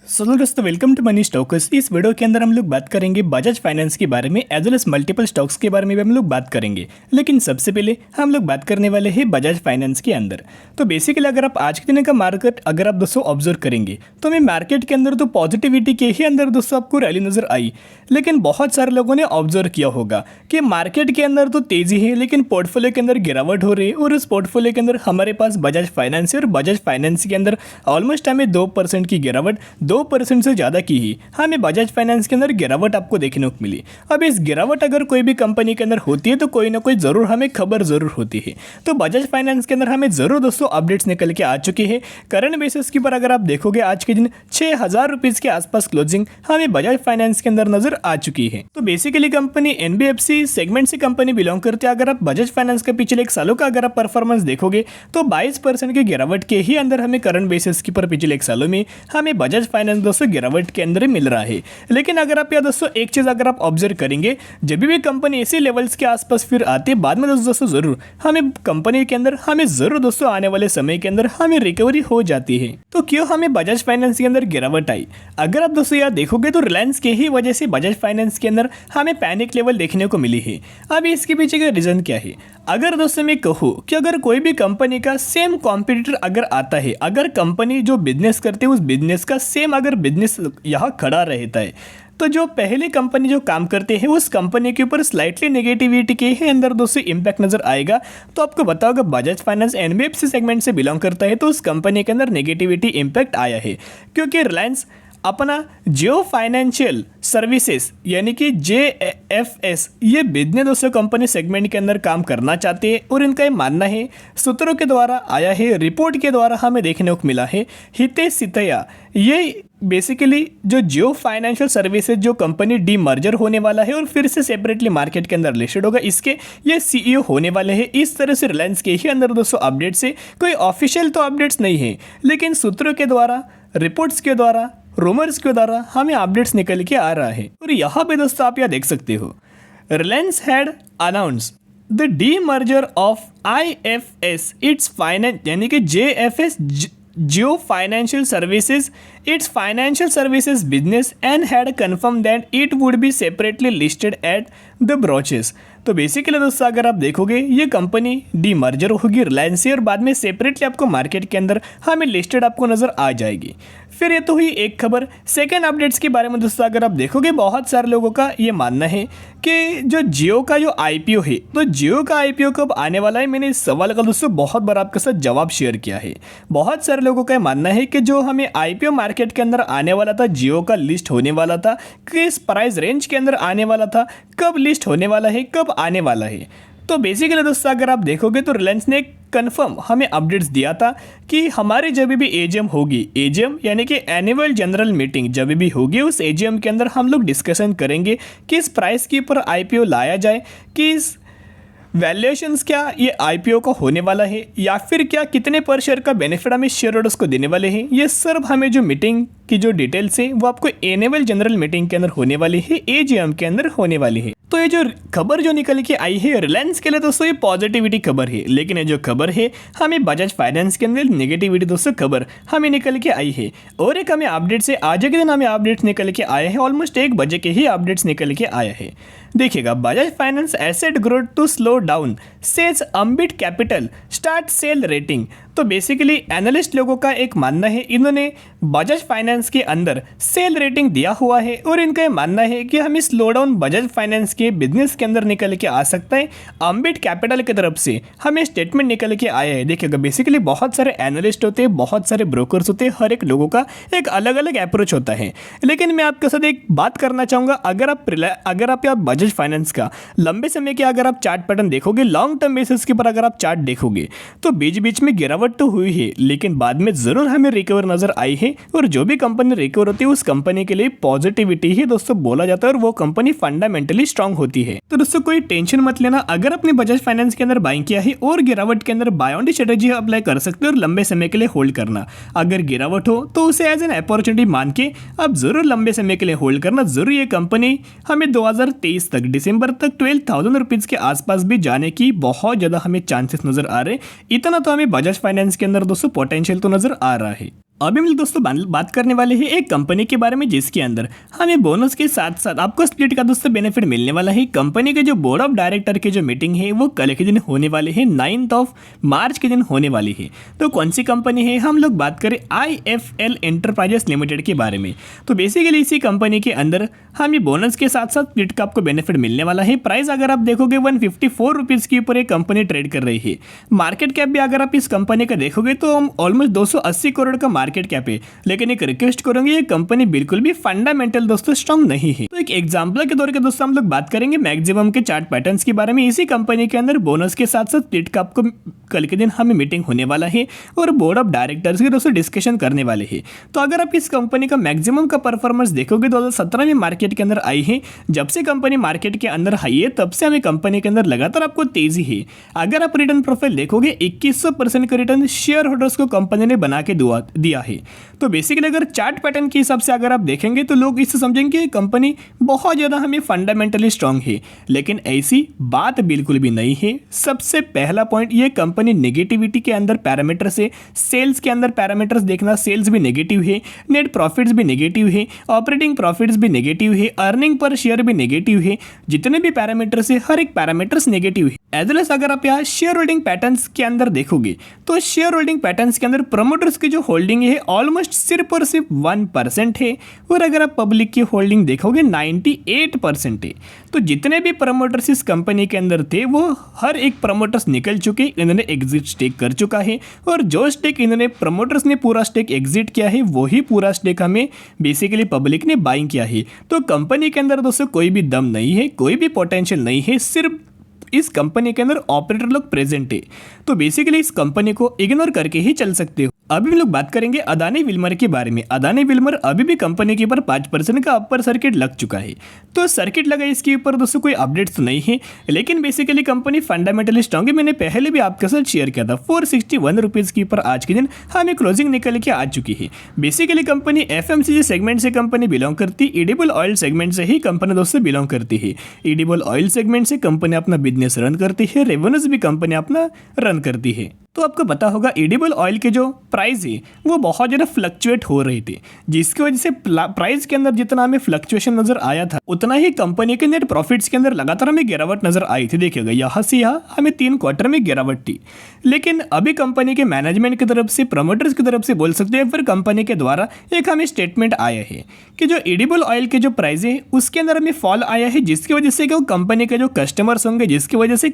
सो दोस्तों welcome to money stocks. इस video के अंदर हम लोग बात करेंगे बजाज फाइनेंस के बारे में as well as multiple stocks के बारे में भी हम लोग बात करेंगे। लेकिन सबसे पहले हम लोग बात करने वाले हैं बजाज फाइनेंस के अंदर। तो बेसिकली अगर आप आज के दिन का मार्केट अगर आप दोस्तों ऑब्जर्व करेंगे तो हमें मार्केट के अंदर तो पॉजिटिविटी के ही अंदर दोस्तों आपको रैली नजर आई। लेकिन बहुत सारे लोगों ने ऑब्जर्व किया होगा कि मार्केट के अंदर तो तेजी है लेकिन पोर्टफोलियो के अंदर गिरावट हो रही है। और इस पोर्टफोलियो के अंदर हमारे पास बजाज फाइनेंस है और बजाज फाइनेंस के अंदर ऑलमोस्ट हमें 2% की गिरावट 2% से ज़्यादा की ही हमें बजाज फाइनेंस के अंदर गिरावट आपको देखने को मिली। अब इस गिरावट अगर कोई भी कंपनी के अंदर होती है तो कोई ना कोई ज़रूर हमें खबर ज़रूर होती है। तो बजाज फाइनेंस के अंदर हमें ज़रूर दोस्तों अपडेट्स निकल के आ चुकी है। करंट बेसिस के ऊपर अगर आप देखोगे आज के दिन 6,000 रुपीज़ के आसपास क्लोजिंग हमें बजाज फाइनेंस के अंदर नजर आ चुकी है। तो बेसिकली कंपनी NBFC सेगमेंट से कंपनी बिलोंग करती है। अगर आप बजाज फाइनेंस के पिछले एक सालों का अगर आप परफॉर्मेंस देखोगे तो 22% की गिरावट के ही अंदर हमें करंट बेसिस के ऊपर पिछले एक सालों में हमें बजाज फाइनेंस दोस्तों गिरावट के अंदर मिल रहा है। लेकिन अगर आप यहाँ दोस्तों एक चीज़ अगर आप ऑब्जर्व करेंगे, जब भी कंपनी ऐसे लेवल्स के आसपास फिर आती है बाद में दोस्तों जरूर हमें कंपनी के अंदर हमें जरूर दोस्तों आने वाले समय के अंदर हमें रिकवरी हो जाती है। तो क्यों हमें बजाज फाइनेंस के अंदर गिरावट आई? अगर आप दोस्तों यहाँ देखोगे तो रिलायंस के ही वजह से बजाज फाइनेंस के अंदर हमें पैनिक लेवल देखने को मिली है। अब इसके पीछे का रीजन क्या है? अगर दोस्तों मैं कहूँ कि अगर कोई भी कंपनी का सेम कॉम्पिटिटर अगर आता है, अगर कंपनी जो बिजनेस करते हैं उस बिजनेस का सेम अगर बिजनेस यहाँ खड़ा रहता है तो जो पहले कंपनी जो काम करते हैं उस कंपनी के ऊपर स्लाइटली नेगेटिविटी के ही अंदर दोस्तों इंपैक्ट नजर आएगा। तो आपको बताओगे बजाज फाइनेंस NBFC सेगमेंट से बिलोंग करता है तो उस कंपनी के अंदर नेगेटिविटी इंपैक्ट आया है क्योंकि रिलायंस अपना जियो फाइनेंशियल सर्विसेज यानी कि JFS ये बिजनेस दोस्तों कंपनी सेगमेंट के अंदर काम करना चाहते हैं। और इनका ये मानना है, सूत्रों के द्वारा आया है, रिपोर्ट के द्वारा हमें देखने को मिला है, हितेश सितैया ये बेसिकली जो जियो फाइनेंशियल सर्विसेज जो कंपनी डी मर्जर होने वाला है और फिर से सेपरेटली मार्केट के अंदर लिस्टेड होगा, इसके ये CEO होने वाले हैं। इस तरह से रिलायंस के ही अंदर दोस्तों अपडेट्स है। कोई ऑफिशियल तो अपडेट्स नहीं है लेकिन सूत्रों के द्वारा, रिपोर्ट्स के द्वारा, रूमर्स के द्वारा हमें अपडेट्स निकल के आ रहा है। और यहाँ पे दोस्तों आप यहाँ देख सकते हो, Reliance had announce the D merger of IFS it's finance यानी कि JFS Jio financial services it's financial services business and had confirm that it would be separately listed at the brooches. तो बेसिकली दोस्तों अगर आप देखोगे ये कंपनी डी मर्जर होगी रिलायंस से और बाद में सेपरेटली आपको मार्केट के अंदर हमें लिस्टेड आपको नजर आ जाएगी। फिर ये तो हुई एक खबर। सेकेंड अपडेट्स के बारे में दोस्तों अगर आप देखोगे बहुत सारे लोगों का ये मानना है कि जो जियो का जो IPO है तो जियो का IPO कब आने वाला है। मैंने इस सवाल का दोस्तों बहुत बार आपके साथ जवाब शेयर किया है। बहुत सारे लोगों का मानना है कि जो हमें IPO मार्केट के अंदर आने वाला था, जियो का लिस्ट होने वाला था, किस प्राइस रेंज के अंदर आने वाला था, कब लिस्ट होने वाला है, कब आने वाला है। तो बेसिकली दोस्तों अगर आप देखोगे तो रिलायंस ने कंफर्म हमें अपडेट्स दिया था कि हमारी जब भी AGM होगी, AGM यानी कि एनुअल जनरल मीटिंग जब भी होगी उस AGM के अंदर हम लोग डिस्कशन करेंगे किस प्राइस के ऊपर IPO लाया जाए, किस वैल्यूएशंस क्या ये IPO का होने वाला है या फिर क्या कितने पर शेयर का बेनिफिट हमें शेयर होल्डर्स को देने वाले हैं। ये सब हमें जो मीटिंग की जो डिटेल्स है वो आपको एनुअल जनरल मीटिंग के अंदर होने वाली है, AGM के अंदर होने वाली है। तो ये जो खबर जो निकल के आई है रिलायंस के लिए दोस्तों ये पॉजिटिविटी खबर है। लेकिन ये जो खबर है हमें बजाज फाइनेंस के अंदर नेगेटिविटी दोस्तों खबर हमें निकल के आई है। और एक हमें अपडेट से आज के दिन हमें अपडेट्स निकल के आए हैं, ऑलमोस्ट 1 बजे के ही अपडेट्स निकल के आया है। देखिएगा, Bajaj Finance asset growth to slow down says Ambit Capital start sell rating. तो बेसिकली एनालिस्ट लोगों का एक मानना है, इन्होंने बजाज फाइनेंस के अंदर सेल रेटिंग दिया हुआ है और इनका ये मानना है कि हमें स्लो डाउन बजाज फाइनेंस के बिजनेस के अंदर निकल के आ सकता है। अम्बिट कैपिटल की तरफ से हमें स्टेटमेंट निकल के आया है। देखिएगा, बेसिकली बहुत सारे एनालिस्ट होते हैं, बहुत सारे ब्रोकर्स होते हैं, हर एक लोगों का एक अलग अलग अप्रोच होता है। लेकिन मैं आपके साथ एक बात करना चाहूँगा, अगर आप बजाज फाइनेंस का लंबे समय के अगर आप चार्ट पैटर्न देखोगे, लॉन्ग टर्म बेसिस के ऊपर अगर आप चार्ट देखोगे तो बीच बीच में गिरावट तो हुई है लेकिन बाद में जरूर हमें रिकवर नजर आई है। और जो भी कंपनी रिकवर होती है उस कंपनी के लिए पॉजिटिविटी ही दोस्तों बोला जाता है और वो कंपनी फंडामेंटली स्ट्रांग होती है। तो दोस्तों कोई टेंशन मत लेना, अगर अपने बजाज फाइनेंस के अंदर बाइंग किया है और गिरावट के अंदर बाय ऑन स्ट्रेटेजी अप्लाई कर सकते हो और लंबे समय के लिए होल्ड करना। अगर गिरावट हो तो उसे एज एन अपॉर्चुनिटी मान के अब जरूर लंबे समय के लिए होल्ड करना। जरूर ये कंपनी हमें 2023 तक दिसंबर तक 12,000 रुपीज के आसपास भी जाने की बहुत ज्यादा हमें चांसेस नजर आ रहे। इतना तो हमें बजाज फाइनेंस के अंदर दोस्तों पोटेंशियल तो नजर आ रहा है। अभी हम लोग दोस्तों बात करने वाले हैं एक कंपनी के बारे में जिसके अंदर हमें बोनस के साथ साथ आपको स्प्लिट का दोस्तों बेनिफिट मिलने वाला है। कंपनी के जो बोर्ड ऑफ डायरेक्टर के जो मीटिंग है वो कल के दिन होने वाले हैं, 9 मार्च के दिन होने वाली है। तो कौन सी कंपनी है, हम लोग बात करें IFL एंटरप्राइजेस लिमिटेड के बारे में। तो बेसिकली इसी कंपनी के अंदर हमें बोनस के साथ साथ स्प्लिट का आपको बेनिफिट मिलने वाला है। प्राइस अगर आप देखोगे 154 रुपीज़ के ऊपर एक कंपनी ट्रेड कर रही है। मार्केट कैप भी अगर आप इस कंपनी का देखोगे तो ऑलमोस्ट 280 करोड़ का मार्केट कैप है। लेकिन एक रिक्वेस्ट करूंगी, ये कंपनी बिल्कुल भी फंडामेंटल दोस्तों स्ट्रांग नहीं है। तो एक एग्जांपल के तौर पे दोस्तों हम लोग बात करेंगे मैक्सिमम के चार्ट पैटर्न्स के बारे में। इसी कंपनी के अंदर बोनस के साथ साथ स्प्लिट का आपको कल के दिन हमें मीटिंग होने वाला है और बोर्ड ऑफ डायरेक्टर्स के दोस्तों डिस्कशन करने वाले हैं। तो अगर आप इस कंपनी का मैक्सिमम का परफॉर्मेंस देखोगे 2017 में मार्केट के अंदर आई है। जब से कंपनी मार्केट के अंदर आई है तब से हमें कंपनी के अंदर लगातार आपको तेजी है। अगर आप रिटर्न प्रोफाइल देखोगे 2100% का रिटर्न शेयर होल्डर्स को कंपनी ने बना के दिया है। तो बेसिकली अगर चार्ट पैटर्न के हिसाब से अगर आप देखेंगे तो लोग इससे समझेंगे कि कंपनी बहुत ज़्यादा हमें फंडामेंटली स्ट्रांग है, लेकिन ऐसी बात बिल्कुल भी नहीं है। सबसे पहला पॉइंट, ये कंपनी नेगेटिविटी के अंदर पैरामीटर से, सेल्स के अंदर पैरामीटर्स देखना, सेल्स भी नेगेटिव है, नेट प्रॉफिट्स भी नेगेटिव है, ऑपरेटिंग प्रॉफिट्स भी नेगेटिव है, अर्निंग पर शेयर भी नेगेटिव है। जितने भी पैरामीटर्स है हर एक पैरामीटर्स नेगेटिव है। एज वेल एज अगर आप यहाँ शेयर होल्डिंग पैटर्न्स के अंदर देखोगे तो शेयर होल्डिंग पैटर्न्स के अंदर प्रमोटर्स की जो होल्डिंग है ऑलमोस्ट सिर्फ और सिर्फ 1% है, और अगर आप पब्लिक की होल्डिंग देखोगे 98% है। तो जितने भी प्रमोटर्स इस कंपनी के अंदर थे वो हर एक प्रमोटर्स निकल चुके, इन्होंने एग्जिट स्टेक कर चुका है, और जो स्टेक इन्होंने प्रमोटर्स ने पूरा स्टेक एग्जिट किया है वही पूरा स्टेक हमें बेसिकली पब्लिक ने बाइंग किया है। तो कंपनी के अंदर दोस्तों कोई भी दम नहीं है, कोई भी पोटेंशियल नहीं है, सिर्फ इस कंपनी के अंदर ऑपरेटर लोग प्रेजेंट है। तो बेसिकली इस कंपनी को इग्नोर करके ही चल सकते हो। अभी हम लोग बात करेंगे अदानी विल्मर के बारे में। अदानी विल्मर अभी भी कंपनी के ऊपर 5% का अपर सर्किट लग चुका है। तो सर्किट लगा इसके ऊपर दोस्तों कोई अपडेट्स तो नहीं है, लेकिन बेसिकली कंपनी फंडामेंटली स्ट्रांग है। मैंने पहले भी आपके साथ शेयर किया था 461 रुपीज़ के ऊपर आज के दिन हमें क्लोजिंग निकल के आ चुकी है। बेसिकली कंपनी FMCG सेगमेंट से कंपनी बिलोंग करती है, एडिबल ऑयल सेगमेंट से ही कंपनी दोस्तों बिलोंग करती है। एडिबल ऑयल सेगमेंट से कंपनी अपना बिजनेस रन करती है, रेवेन्यूज भी कंपनी अपना रन करती है। तो आपको पता होगा एडिबल ऑयल के जो प्राइस है वो बहुत ज़्यादा फ्लक्चुएट हो रही थी, जिसकी वजह से प्राइस के अंदर जितना हमें फ्लक्चुएशन नजर आया था उतना ही कंपनी के नेट प्रॉफिट्स के अंदर लगातार हमें गिरावट नजर आई थी। देखिएगा यहाँ से यहाँ हमें 3 क्वार्टर में गिरावट थी, लेकिन अभी कंपनी के मैनेजमेंट की तरफ से, प्रमोटर्स की तरफ से बोल सकते हैं, फिर कंपनी के द्वारा एक हमें स्टेटमेंट आया है कि जो एडिबल ऑयल के जो प्राइस है उसके अंदर हमें फॉल आया है, जिसकी वजह से कि कंपनी के जो कस्टमर्स होंगे, जिसकी वजह से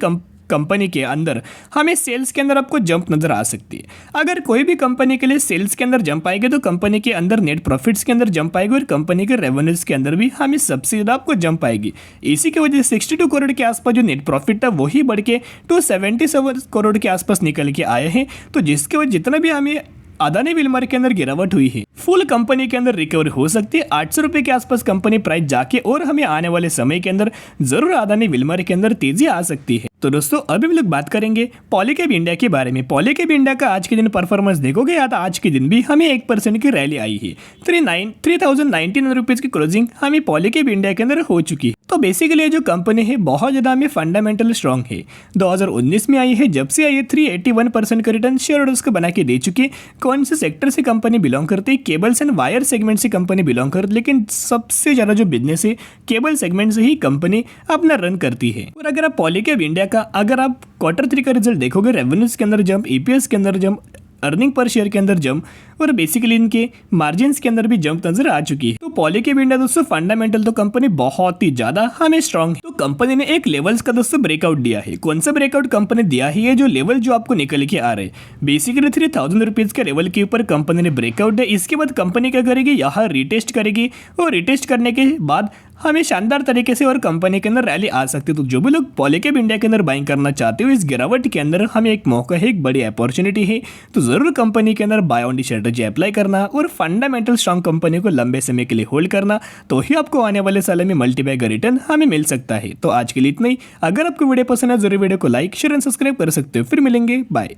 कंपनी के अंदर हमें सेल्स के अंदर आपको जंप नजर आ सकती है। अगर कोई भी कंपनी के लिए सेल्स के अंदर जंप आएगी तो कंपनी के अंदर नेट प्रॉफिट्स के अंदर जंप आएगी, और कंपनी के रेवेन्यूज के अंदर भी हमें सबसे ज़्यादा आपको जंप आएगी। इसी की वजह से 62 करोड़ के आसपास जो नेट प्रॉफिट था वही बढ़ के 277 करोड़ के आसपास निकल के आए हैं। तो जिसके वजह जितना भी हमें अदानी विल्मर के अंदर गिरावट हुई है फुल कंपनी के अंदर रिकवर हो सकती है। 800 रुपये के आसपास कंपनी प्राइस जाके, और हमें आने वाले समय के अंदर जरूर अदानी विल्मर के अंदर तेजी आ सकती है। तो दोस्तों अभी हम लोग बात करेंगे पॉलीकैब इंडिया के बारे में। पॉलीकैब इंडिया का आज के दिन परफॉर्मेंस देखोगे या तो आज के दिन भी हमें 1% की रैली आई है। 3099 रुपीज़ की क्लोजिंग हमें पॉलीकैब इंडिया के अंदर हो चुकी है। तो बेसिकली ये जो कंपनी है बहुत ज़्यादा हमें फंडामेंटल स्ट्रांग है। 2019 में आई है, जब से आई है 381% का रिटर्न शेयर होल्डर्स को बना के दे चुकी है। कौन से सेक्टर से कंपनी बिलोंग करती है? केबल्स एंड वायर सेगमेंट से कंपनी बिलोंग करती है, लेकिन सबसे ज़्यादा जो बिजनेस है केबल सेगमेंट से ही कंपनी अपना रन करती है। और अगर आप पॉलीकैब इंडिया का अगर आप Q3 का रिजल्ट देखोगे, रेवेन्यूज के अंदर जंप, EPS के अंदर जंप, अर्निंग पर शेयर के अंदर जंप, और बेसिकली इनके मार्जिन्स के अंदर भी जंप नजर आ चुकी है। तो पॉलीकैब इंडिया दोस्तों फंडामेंटल तो कंपनी बहुत ही ज्यादा हमें स्ट्रांग है। तो कंपनी ने एक लेवल्स का दोस्तों ब्रेकआउट दिया है। कौन सा ब्रेकआउट कंपनी दिया है? ये जो लेवल जो आपको निकल के आ रहे हैं बेसिकली 3000 रुपीज़ के लेवल के ऊपर कंपनी ने ब्रेकआउट दिया। इसके बाद कंपनी क्या करेगी, यहाँ रिटेस्ट करेगी, और रिटेस्ट करने के बाद हमें शानदार तरीके से और कंपनी के अंदर रैली आ सकती है। तो जो भी लोग पॉलीकैब इंडिया के अंदर बाइंग करना चाहते हो, इस गिरावट के अंदर हमें एक मौका है, एक बड़ी अपॉर्चुनिटी है। तो जरूर कंपनी के अंदर buy on dip strategy apply करना और फंडामेंटल स्ट्रांग कंपनी को लंबे समय के लिए होल्ड करना, तो ही आपको आने वाले साल में मल्टीबैग रिटर्न हमें मिल सकता है। तो आज के लिए इतना ही। अगर आपको वीडियो पसंद है जरूर वीडियो को लाइक, शेयर एंड सब्सक्राइब कर सकते हो। फिर मिलेंगे, बाय।